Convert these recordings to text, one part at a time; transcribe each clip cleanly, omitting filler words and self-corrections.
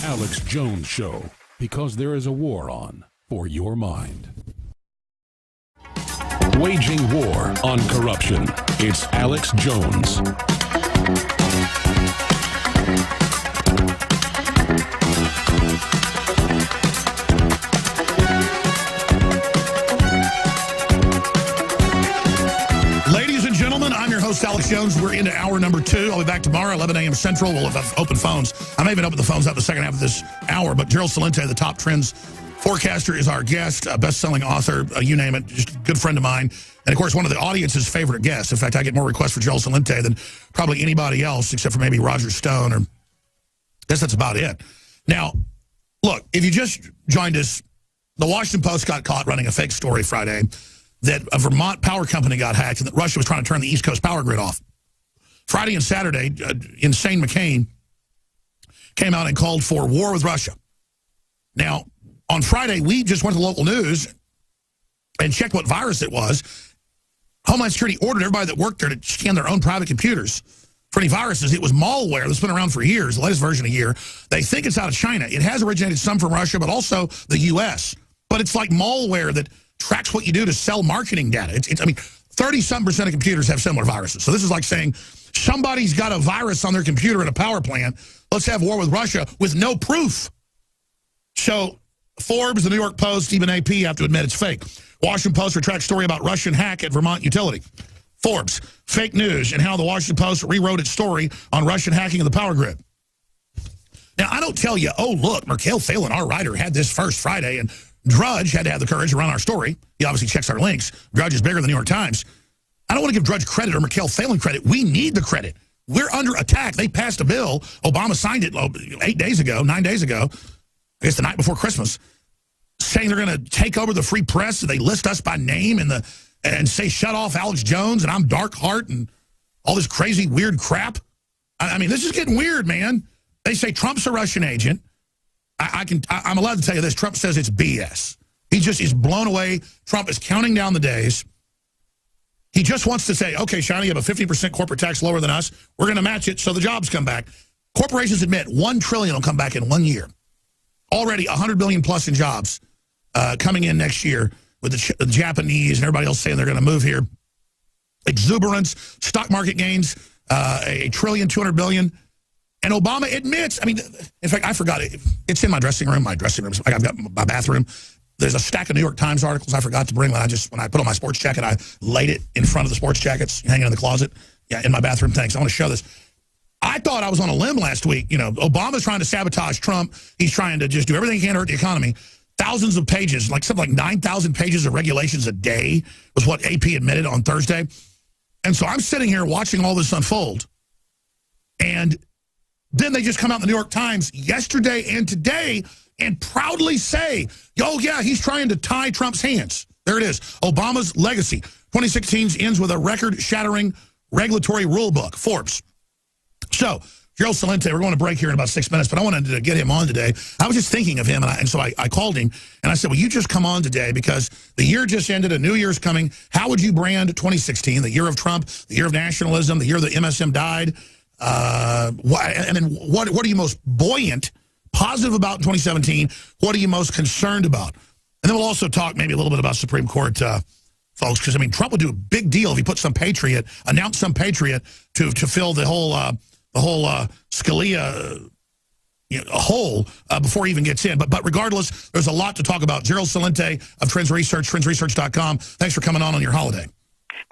Alex Jones Show, because there is a war on for your mind. Waging war on corruption. It's Alex Jones. Ladies and gentlemen, I'm your host, Alex Jones. We're into hour number 2. I'll be back tomorrow, 11 a.m. Central. We'll have open phones. I may even open the phones up the second half of this hour, but Gerald Celente, the top trends forecaster, is our guest, a best-selling author, you name it, just a good friend of mine. And, of course, one of the audience's favorite guests. In fact, I get more requests for Gerald Celente than probably anybody else, except for maybe Roger Stone, or I guess that's about it. Now, look, if you just joined us, the Washington Post got caught running a fake story Friday that a Vermont power company got hacked and that Russia was trying to turn the East Coast power grid off. Friday and Saturday, Insane McCain came out and called for war with Russia. Now, on Friday, we just went to local news and checked what virus it was. Homeland Security ordered everybody that worked there to scan their own private computers for any viruses. It was malware that's been around for years, the latest version a year. They think it's out of China. It has originated some from Russia, but also the U.S. But it's like malware that tracks what you do to sell marketing data. I mean, 30-some% of computers have similar viruses. So this is like saying somebody's got a virus on their computer at a power plant. Let's have war with Russia with no proof. So Forbes, the New York Post, even AP have to admit it's fake. Washington Post retracts story about Russian hack at Vermont utility. Forbes, fake news, and how the Washington Post rewrote its story on Russian hacking of the power grid. Now, I don't tell you, oh, look, Mikhail Phelan, our writer, had this first Friday, and Drudge had to have the courage to run our story. He obviously checks our links. Drudge is bigger than the New York Times. I don't want to give Drudge credit or Mikhail Phelan credit. We need the credit. We're under attack. They passed a bill. Obama signed it 9 days ago, I guess the night before Christmas, saying they're going to take over the free press. They list us by name and say, shut off Alex Jones, and I'm Dark Heart, and all this crazy, weird crap. I mean, this is getting weird, man. They say Trump's a Russian agent. I'm allowed to tell you this. Trump says it's BS. He just is blown away. Trump is counting down the days. He just wants to say, okay, China, you have a 50% corporate tax lower than us. We're going to match it so the jobs come back. Corporations admit $1 trillion will come back in 1 year. Already 100 billion plus in jobs coming in next year with the Japanese and everybody else saying they're going to move here. Exuberance, stock market gains, $1 trillion, 200 billion. And Obama admits, I mean, in fact, I forgot it. It's in my dressing room. I've got my bathroom. There's a stack of New York Times articles I forgot to bring when I put on my sports jacket. I laid it in front of the sports jackets hanging in the closet. Yeah, in my bathroom. Thanks. I want to show this. I thought I was on a limb last week. You know, Obama's trying to sabotage Trump. He's trying to just do everything he can to hurt the economy. Thousands of pages, something like 9,000 pages of regulations a day was what AP admitted on Thursday. And so I'm sitting here watching all this unfold. And then they just come out in the New York Times yesterday and today and proudly say, oh, yeah, he's trying to tie Trump's hands. There it is. Obama's legacy. 2016 ends with a record-shattering regulatory rule book. Forbes. So, Gerald Celente, we're going to break here in about 6 minutes, but I wanted to get him on today. I was just thinking of him, and so I called him, and I said, will you just come on today because the year just ended, a new year's coming. How would you brand 2016, the year of Trump, the year of nationalism, the year that MSM died? And then what are you most buoyant, positive about in 2017? What are you most concerned about? And then we'll also talk maybe a little bit about Supreme Court folks, because, I mean, Trump would do a big deal if he put announced some patriot to fill the whole Scalia hole before he even gets in. But regardless, there's a lot to talk about. Gerald Celente of Trends Research, trendsresearch.com. Thanks for coming on your holiday.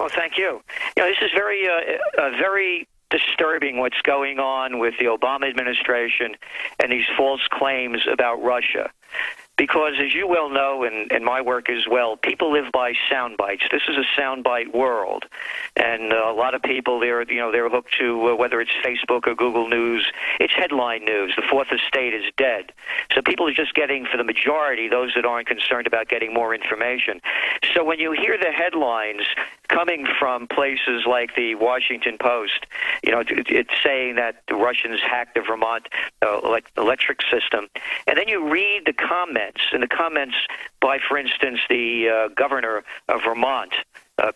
Well, thank you. This is very disturbing what's going on with the Obama administration and these false claims about Russia. Because, as you well know, and my work as well, people live by sound bites. This is a soundbite world, and a lot of people they're hooked to whether it's Facebook or Google News. It's headline news. The fourth estate is dead. So people are just getting, for the majority, those that aren't concerned about getting more information. So when you hear the headlines coming from places like the Washington Post, it's saying that the Russians hacked the Vermont electric system, and then you read the comments. And the comments by, for instance, the governor of Vermont,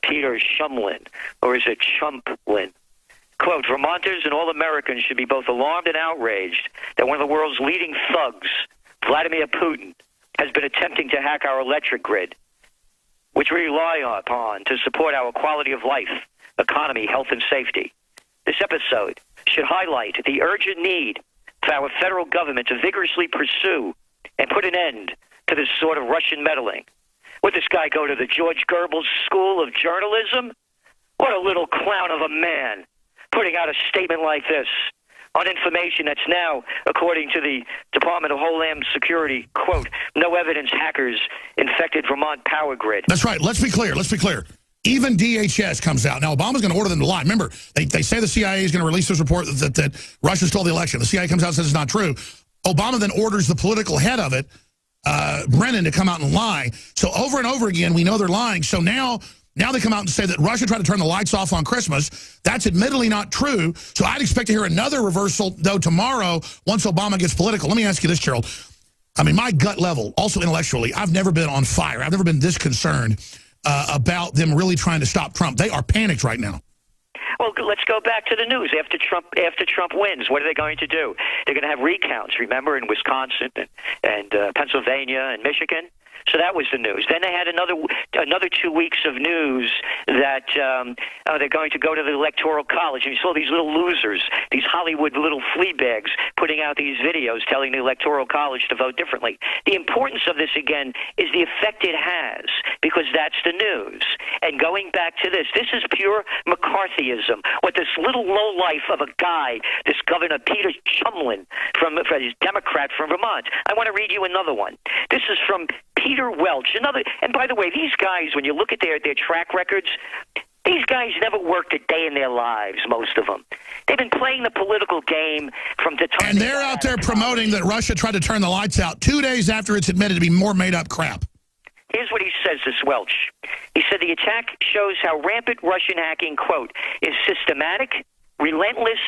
Peter Shumlin, or is it Chumplin? Quote, Vermonters and all Americans should be both alarmed and outraged that one of the world's leading thugs, Vladimir Putin, has been attempting to hack our electric grid, which we rely upon to support our quality of life, economy, health, and safety. This episode should highlight the urgent need for our federal government to vigorously pursue and put an end to this sort of Russian meddling. Would this guy go to the George Goebbels School of Journalism? What a little clown of a man, putting out a statement like this on information that's now, according to the Department of Homeland Security, quote, no evidence hackers infected Vermont power grid. That's right. Let's be clear. Let's be clear. Even DHS comes out. Now, Obama's going to order them to lie. Remember, they say the CIA is going to release this report that Russia stole the election. The CIA comes out and says it's not true. Obama then orders the political head of it, Brennan, to come out and lie. So over and over again, we know they're lying. So now they come out and say that Russia tried to turn the lights off on Christmas. That's admittedly not true. So I'd expect to hear another reversal, though, tomorrow once Obama gets political. Let me ask you this, Gerald. I mean, my gut level, also intellectually, I've never been on fire. I've never been this concerned about them really trying to stop Trump. They are panicked right now. Well, let's go back to the news. After Trump wins, what are they going to do? They're going to have recounts, remember, in Wisconsin and Pennsylvania and Michigan. So that was the news. Then they had another 2 weeks of news that they're going to go to the Electoral College. And you saw these little losers, these Hollywood little flea bags, putting out these videos telling the Electoral College to vote differently. The importance of this, again, is the effect it has, because that's the news. And going back to this is pure McCarthyism. What this little lowlife of a guy, this Governor Peter Chumlin, he's Democrat from Vermont. I want to read you another one. This is from Peter Welch, and by the way, these guys, when you look at their track records, these guys never worked a day in their lives, most of them. They've been playing the political game from the time. And they're out there promoting that Russia tried to turn the lights out 2 days after it's admitted to be more made-up crap. Here's what he says, this Welch. He said the attack shows how rampant Russian hacking, quote, is systematic, relentless,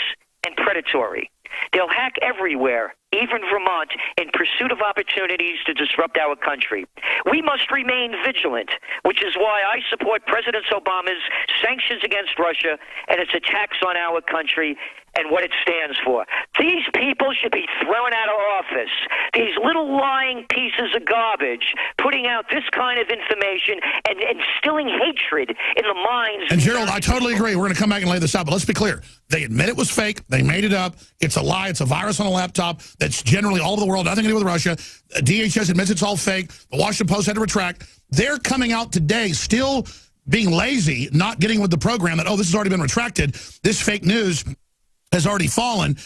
and predatory. They'll hack everywhere, even Vermont, in pursuit of opportunities to disrupt our country. We must remain vigilant, which is why I support President Obama's sanctions against Russia and its attacks on our country and what it stands for. These people should be thrown out of office. These little lying pieces of garbage putting out this kind of information and instilling hatred in the minds. And Gerald, I totally agree. We're going to come back and lay this out, but let's be clear. They admit it was fake. They made it up. It's a lie. It's a virus on a laptop that's generally all over the world, nothing to do with Russia. DHS admits it's all fake. The Washington Post had to retract. They're coming out today still being lazy, not getting with the program that, oh, this has already been retracted. This fake news has already fallen.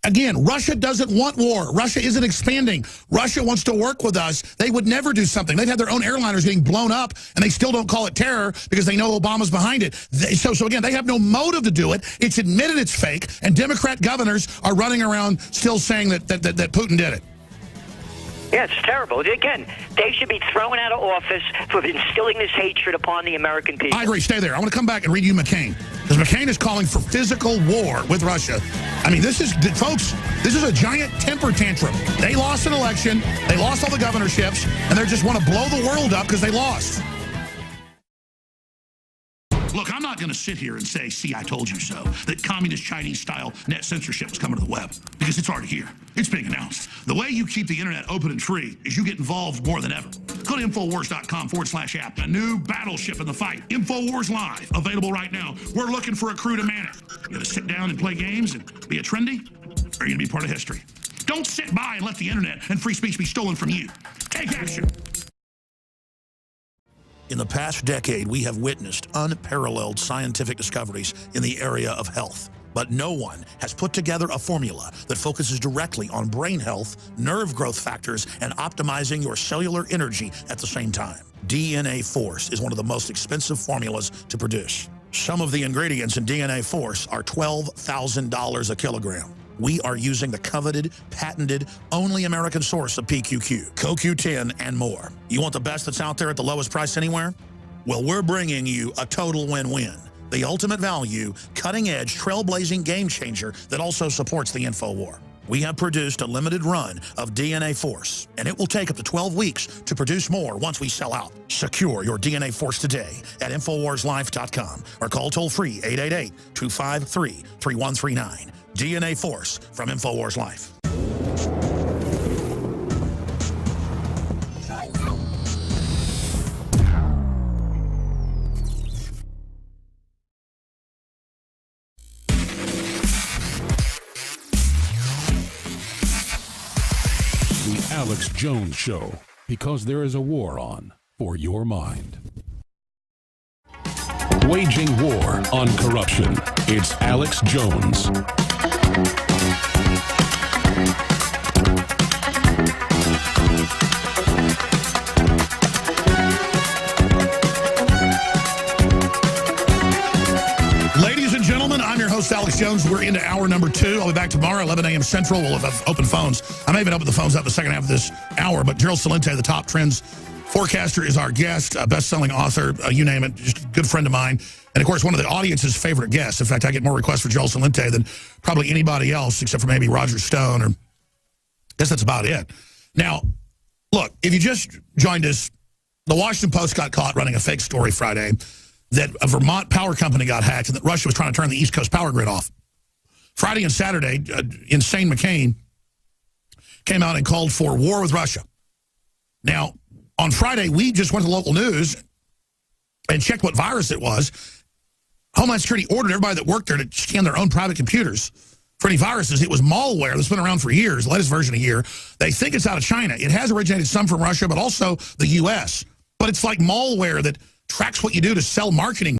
Again, Russia doesn't want war. Russia isn't expanding. Russia wants to work with us. They would never do something. They've had their own airliners getting blown up, and they still don't call it terror because they know Obama's behind it. So again, they have no motive to do it. It's admitted it's fake, and Democrat governors are running around still saying that Putin did it. Yeah, it's terrible. Again, they should be thrown out of office for instilling this hatred upon the American people. I agree. Stay there. I want to come back and read you McCain. Because McCain is calling for physical war with Russia. I mean, folks, this is a giant temper tantrum. They lost an election. They lost all the governorships. And they just want to blow the world up because they lost. Look, I'm not going to sit here and say, see, I told you so, that communist Chinese-style net censorship is coming to the web, because it's already here. It's being announced. The way you keep the internet open and free is you get involved more than ever. Go to Infowars.com/app. A new battleship in the fight. Infowars Live, available right now. We're looking for a crew to man it. You going to sit down and play games and be a trendy? Or are you going to be part of history? Don't sit by and let the internet and free speech be stolen from you. Take action. In the past decade, we have witnessed unparalleled scientific discoveries in the area of health. But no one has put together a formula that focuses directly on brain health, nerve growth factors, and optimizing your cellular energy at the same time. DNA Force is one of the most expensive formulas to produce. Some of the ingredients in DNA Force are $12,000 a kilogram. We are using the coveted, patented, only American source of PQQ, CoQ10, and more. You want the best that's out there at the lowest price anywhere? Well, we're bringing you a total win-win. The ultimate value, cutting-edge, trailblazing game changer that also supports the InfoWar. we have produced a limited run of DNA Force, and it will take up to 12 weeks to produce more once we sell out. Secure your DNA Force today at InfoWarsLife.com or call toll-free 888-253-3139. DNA Force from InfoWars Life. The Alex Jones Show, because there is a war on for your mind. Waging war on corruption. It's Alex Jones. Ladies and gentlemen, I'm your host, Alex Jones. We're into hour number 2. I'll be back tomorrow, 11 a.m. Central. We'll have open phones. I may even open the phones up the second half of this hour, but Gerald Celente, the top trends forecaster, is our guest, a best-selling author, you name it, just a good friend of mine. And, of course, one of the audience's favorite guests. In fact, I get more requests for Gerald Celente than probably anybody else, except for maybe Roger Stone, or I guess that's about it. Now, look, if you just joined us, the Washington Post got caught running a fake story Friday that a Vermont power company got hacked and that Russia was trying to turn the East Coast power grid off. Friday and Saturday, Insane McCain came out and called for war with Russia. Now, on Friday, we just went to local news and checked what virus it was. Homeland Security ordered everybody that worked there to scan their own private computers for any viruses. It was malware that's been around for years, the latest version of here. They think it's out of China. It has originated some from Russia, but also the U.S. But it's like malware that tracks what you do to sell marketing